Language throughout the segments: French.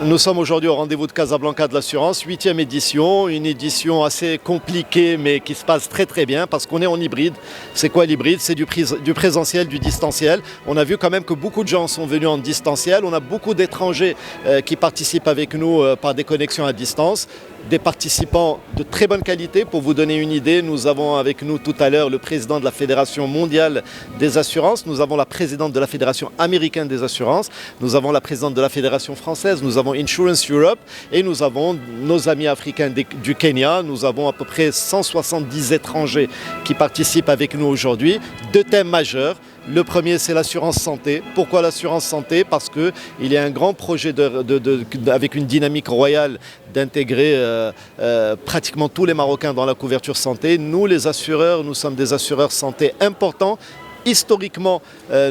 Nous sommes aujourd'hui au rendez-vous de Casablanca de l'assurance, 8e édition, une édition assez compliquée mais qui se passe très très bien parce qu'on est en hybride. C'est quoi l'hybride? C'est du présentiel, du distanciel. On a vu quand même que beaucoup de gens sont venus en distanciel. On a beaucoup d'étrangers qui participent avec nous par des connexions à distance. Des participants de très bonne qualité. Pour vous donner une idée, nous avons avec nous tout à l'heure le président de la Fédération mondiale des assurances, nous avons la présidente de la Fédération américaine des assurances, nous avons la présidente de la Fédération française, nous avons Insurance Europe et nous avons nos amis africains du Kenya. Nous avons à peu près 170 étrangers qui participent avec nous aujourd'hui. Deux thèmes majeurs. Le premier, c'est l'assurance santé. Pourquoi l'assurance santé? Parce qu'il y a un grand projet avec une dynamique royale d'intégrer pratiquement tous les Marocains dans la couverture santé. Nous, les assureurs, nous sommes des assureurs santé importants. Historiquement,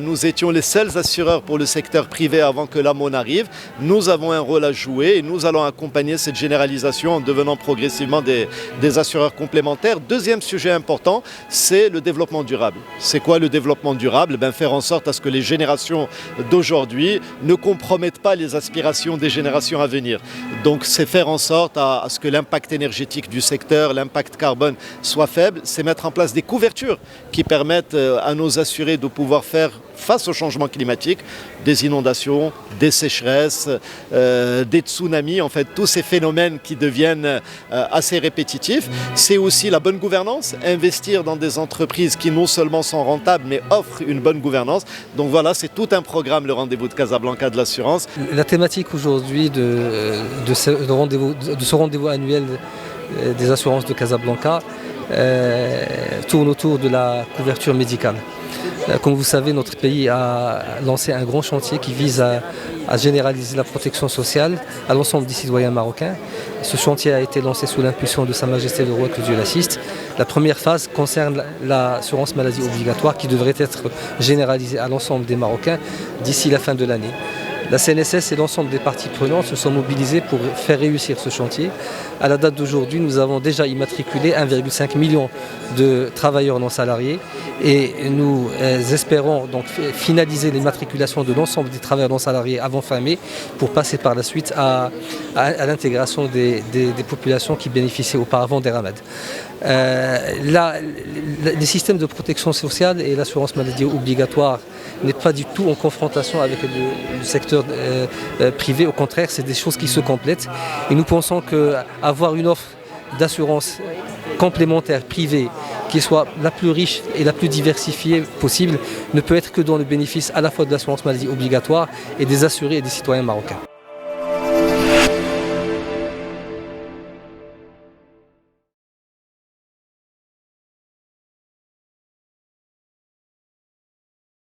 nous étions les seuls assureurs pour le secteur privé avant que l'AMON arrive. Nous avons un rôle à jouer et nous allons accompagner cette généralisation en devenant progressivement des assureurs complémentaires. Deuxième sujet important, c'est le développement durable. C'est quoi le développement durable? Faire en sorte à ce que les générations d'aujourd'hui ne compromettent pas les aspirations des générations à venir. Donc c'est faire en sorte à ce que l'impact énergétique du secteur, l'impact carbone soit faible. C'est mettre en place des couvertures qui permettent à nos assurés de pouvoir faire face au changement climatique, des inondations, des sécheresses, des tsunamis, en fait tous ces phénomènes qui deviennent assez répétitifs. C'est aussi la bonne gouvernance, investir dans des entreprises qui non seulement sont rentables mais offrent une bonne gouvernance. Donc voilà, c'est tout un programme, le rendez-vous de Casablanca de l'assurance. La thématique aujourd'hui de ce rendez-vous annuel des assurances de Casablanca tourne autour de la couverture médicale. Comme vous savez, notre pays a lancé un grand chantier qui vise à généraliser la protection sociale à l'ensemble des citoyens marocains. Ce chantier a été lancé sous l'impulsion de Sa Majesté le Roi, que Dieu l'assiste. La première phase concerne l'assurance maladie obligatoire qui devrait être généralisée à l'ensemble des Marocains d'ici la fin de l'année. La CNSS et l'ensemble des parties prenantes se sont mobilisés pour faire réussir ce chantier. À la date d'aujourd'hui, nous avons déjà immatriculé 1,5 million de travailleurs non salariés et nous espérons donc finaliser l'immatriculation de l'ensemble des travailleurs non salariés avant fin mai pour passer par la suite à l'intégration des populations qui bénéficiaient auparavant des RAMAD. Les systèmes de protection sociale et l'assurance maladie obligatoire n'est pas du tout en confrontation avec le secteur privé. Au contraire, c'est des choses qui se complètent. Et nous pensons qu'avoir une offre d'assurance complémentaire privée qui soit la plus riche et la plus diversifiée possible ne peut être que dans le bénéfice à la fois de l'assurance maladie obligatoire et des assurés et des citoyens marocains.